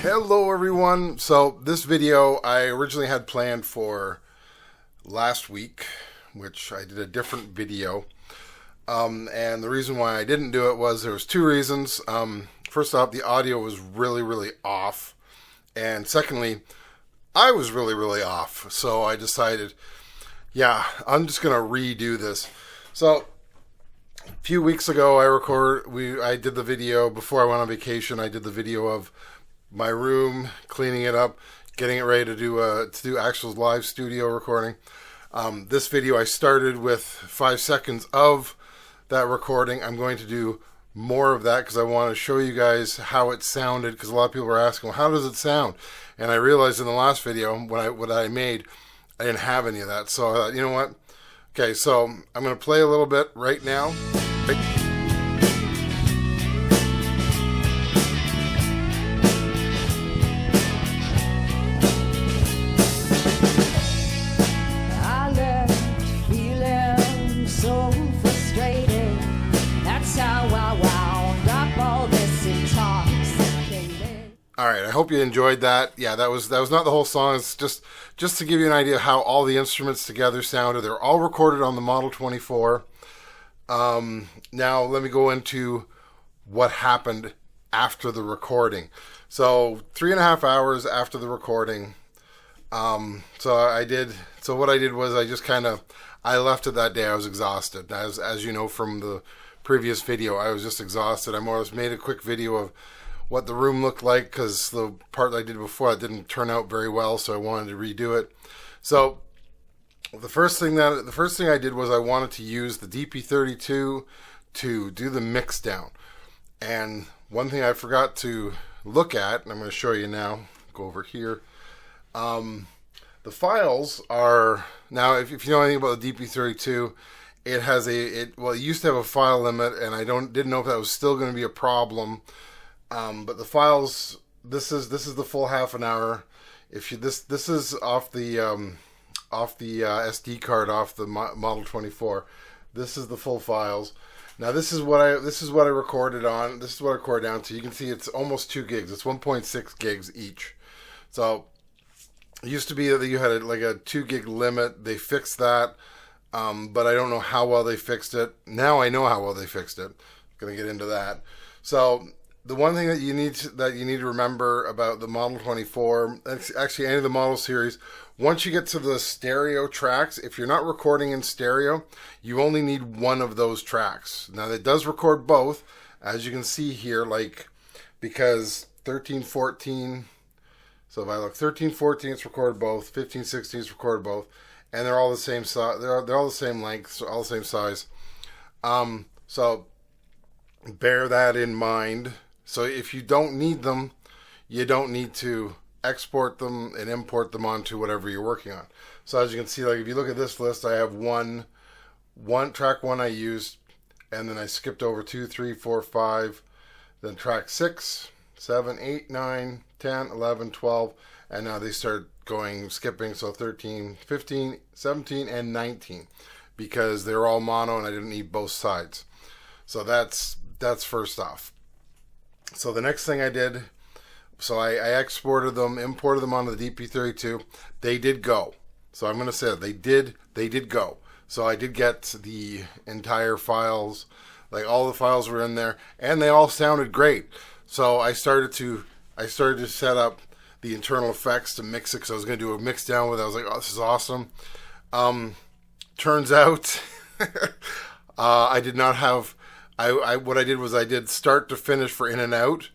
Hello everyone. So this video I originally had planned for last week, which I did a different video. And the reason why I didn't do it was there was two reasons. First off, the audio was really off. And secondly, I was really off. So I decided, yeah, I'm just going to redo this. So a few weeks ago I did the video before I went on vacation. I did the video of my room, cleaning it up, getting it ready to do actual live studio recording. This video I started with 5 seconds of that recording. I'm going to do more of that because I want to show you guys how it sounded, because a lot of people are asking, well, how does it sound? And I realized in the last video what I made, I didn't have any of that. So I thought, you know what? Okay, so I'm going to play a little bit right now. Alright, I hope you enjoyed that. Yeah, that was not the whole song. It's just to give you an idea of how all the instruments together sounded. They're all recorded on the Model 24. Now let me go into what happened after the recording. So 3.5 hours after the recording, so what I did was I left it that day. I was exhausted. As you know from the previous video, I was just exhausted. I more or less made a quick video of what the room looked like, because the part that I did before, it didn't turn out very well, so I wanted to redo it. So the first thing I did was I wanted to use the DP32 to do the Mixdown. And one thing I forgot to look at, and I'm going to show you now, go over here. The files are, now if you know anything about the DP32, it used to have a file limit, and I didn't know if that was still going to be a problem. But the files, this is the full half an hour. This is off the SD card off the Model 24. This is the full files. Now this is what I recorded on. This is what I recorded down to. You can see it's almost 2 gigs. It's 1.6 gigs each. So it used to be that you had like a 2 gig limit. They fixed that, but I don't know how well they fixed it. Now I know how well they fixed it. I'm gonna get into that. So the one thing that you need to remember about the Model 24, actually any of the model series, once you get to the stereo tracks, if you're not recording in stereo, you only need one of those tracks. Now it does record both, as you can see here, because 13, 14, so if I look 13, 14, it's recorded both, 15, 16, it's recorded both, and they're all the same size, they're all the same length, all the same size. So bear that in mind. So if you don't need them, you don't need to export them and import them onto whatever you're working on. So as you can see, if you look at this list, I have one track 1 I used, and then I skipped over 2, 3, 4, 5, then track 6, 7, 8, 9, 10, 11, 12, and now they start skipping, so 13, 15, 17, and 19, because they're all mono and I didn't need both sides. So that's first off. So the next thing I did, so I exported them, imported them onto the DP32. They did go. So I'm going to say they did go. So I did get the entire files, all the files were in there, and they all sounded great. So I started to set up the internal effects to mix it, because I was going to do a mix down with it. I was like, oh, this is awesome. Turns out I did not have. What I did was I did start to finish for in and out.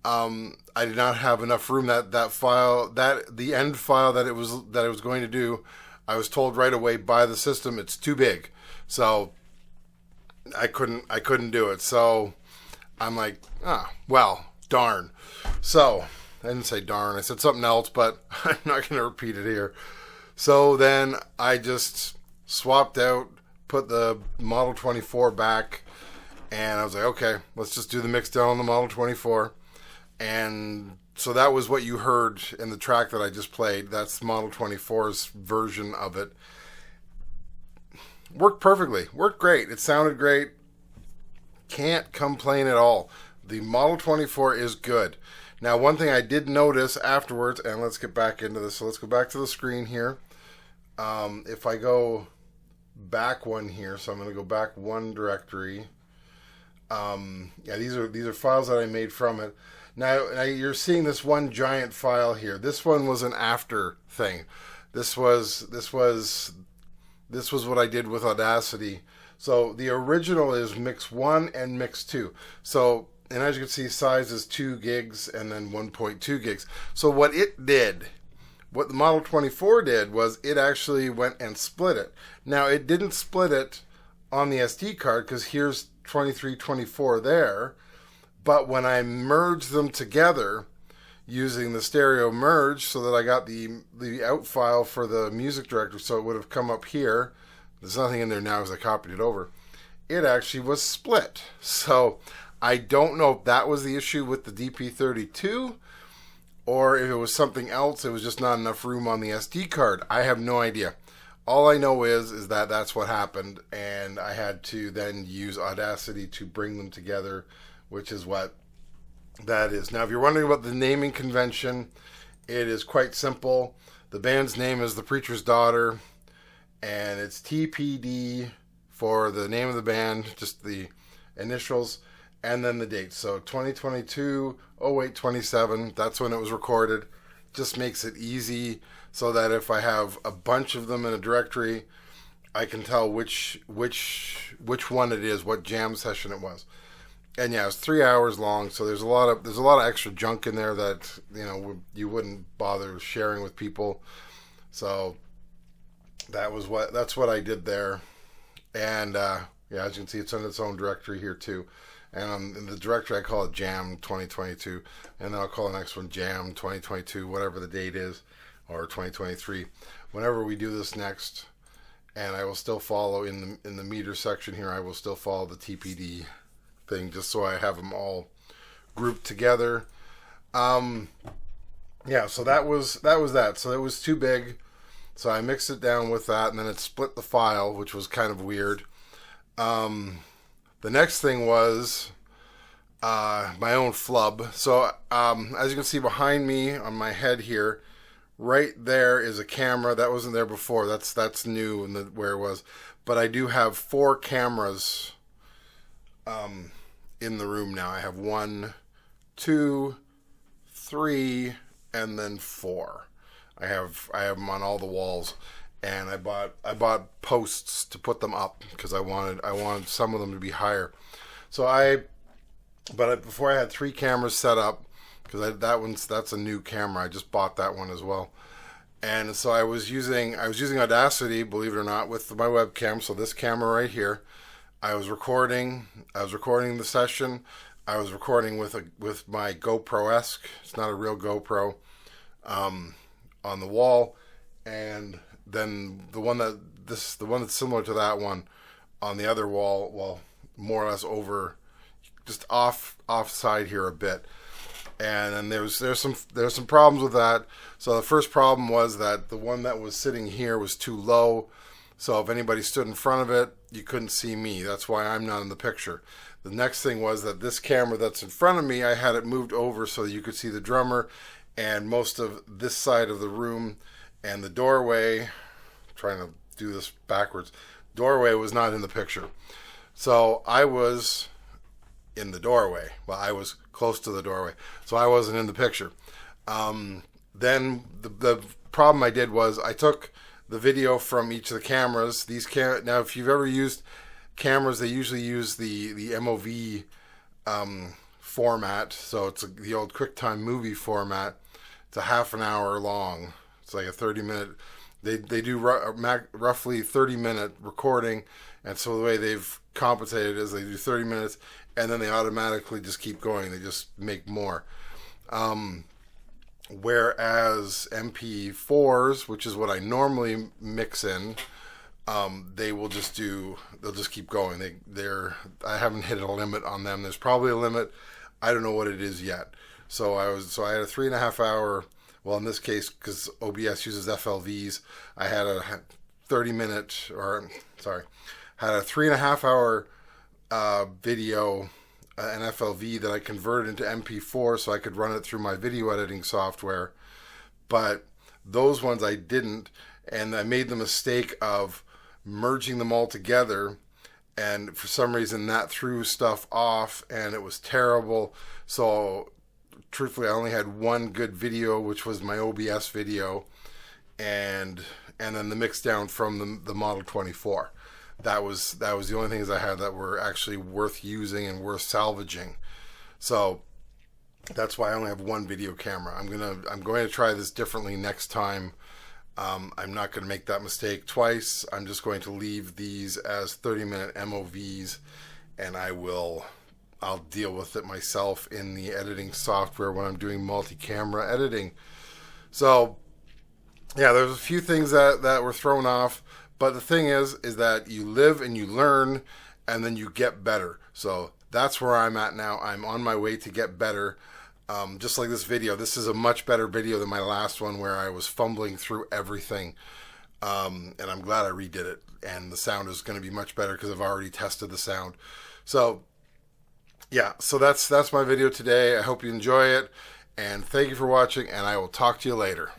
I did not have enough room. That file, the end file that it was going to do, I was told right away by the system it's too big, so I couldn't do it. So I'm like, well, darn. So I didn't say darn. I said something else, but I'm not going to repeat it here. So then I just swapped out, put the Model 24 back. And I was like, okay, let's just do the Mixdown on the Model 24. And so that was what you heard in the track that I just played. That's Model 24's version of it. Worked perfectly. Worked great. It sounded great. Can't complain at all. The Model 24 is good. Now, one thing I did notice afterwards, and let's get back into this. So let's go back to the screen here. If I go back one here, so I'm going to go back one directory. Yeah, these are files that I made from it. Now you're seeing this one giant file here. This one was an after thing. This was what I did with Audacity. So the original is mix 1 and mix 2. So, and as you can see, size is 2 gigs and then 1.2 gigs. So what the Model 24 did was it actually went and split it. Now it didn't split it on the SD card because here's 2324 there. But when I merged them together using the stereo merge so that I got the out file for the music directory, so it would have come up here. There's nothing in there now because I copied it over. It actually was split. So I don't know if that was the issue with the DP32 or if it was something else. It was just not enough room on the SD card. I have no idea. All I know is that that's what happened, and I had to then use Audacity to bring them together, which is what that is. Now, if you're wondering about the naming convention, it is quite simple. The band's name is The Preacher's Daughter, and it's TPD for the name of the band, just the initials, and then the date. So 2022-08-27, that's when it was recorded. Just makes it easy so that if I have a bunch of them in a directory, I can tell which one it is, what jam session it was. And yeah, it's 3 hours long, so there's a lot of extra junk in there that you wouldn't bother sharing with people. So that's what I did there. And yeah, as you can see, it's in its own directory here too. And in the directory, I call it Jam 2022, and then I'll call the next one Jam 2022, whatever the date is, or 2023. Whenever we do this next, and I will still follow in the meter section here. I will still follow the TPD thing, just so I have them all grouped together. Yeah, so that was that. So it was too big, so I mixed it down with that, and then it split the file, which was kind of weird. The next thing was my own flub. So as you can see behind me on my head here, right there is a camera that wasn't there before. That's new in where it was. But I do have 4 cameras in the room now. I have 1, 2, 3, and then 4. I have them on all the walls. And I bought posts to put them up because I wanted some of them to be higher. So before I had 3 cameras set up, because that's a new camera. I just bought that one as well. And so I was using Audacity, believe it or not, with my webcam. So this camera right here, I was recording the session. I was recording with my GoPro-esque. It's not a real GoPro, on the wall, and then the one that's similar to that one on the other wall, well, more or less over, just offside here a bit. And then there's some problems with that. So the first problem was that the one that was sitting here was too low. So if anybody stood in front of it, you couldn't see me. That's why I'm not in the picture. The next thing was that this camera that's in front of me, I had it moved over so that you could see the drummer and most of this side of the room, and the doorway, trying to do this backwards, doorway was not in the picture. So I was in the doorway. Well, I was close to the doorway, so I wasn't in the picture. Then the problem I did was I took the video from each of the cameras. Now, if you've ever used cameras, they usually use the MOV format. So it's the old QuickTime movie format. It's a half an hour long. It's like a 30-minute. They do roughly 30-minute recording, and so the way they've compensated is they do 30 minutes, and then they automatically just keep going. They just make more. Whereas MP4s, which is what I normally mix in, they'll just keep going. I haven't hit a limit on them. There's probably a limit. I don't know what it is yet. So I had a 3.5 hour. Well, in this case, because OBS uses FLVs, I had a 3.5 hour video an FLV that I converted into MP4 so I could run it through my video editing software. But those ones I didn't, and I made the mistake of merging them all together, and for some reason that threw stuff off and it was terrible. So truthfully, I only had one good video, which was my OBS video, and then the Mixdown from the Model 24. That was the only things I had that were actually worth using and worth salvaging. So that's why I only have one video camera. I'm going to try this differently next time. I'm not going to make that mistake twice. I'm just going to leave these as 30-minute MOVs, and I'll deal with it myself in the editing software when I'm doing multi-camera editing. So yeah, there's a few things that were thrown off, but the thing is that you live and you learn, and then you get better. So that's where I'm at now. I'm on my way to get better. Just like this video, this is a much better video than my last one where I was fumbling through everything. And I'm glad I redid it. And the sound is going to be much better because I've already tested the sound. So yeah, so that's my video today. I hope you enjoy it. And thank you for watching, and I will talk to you later.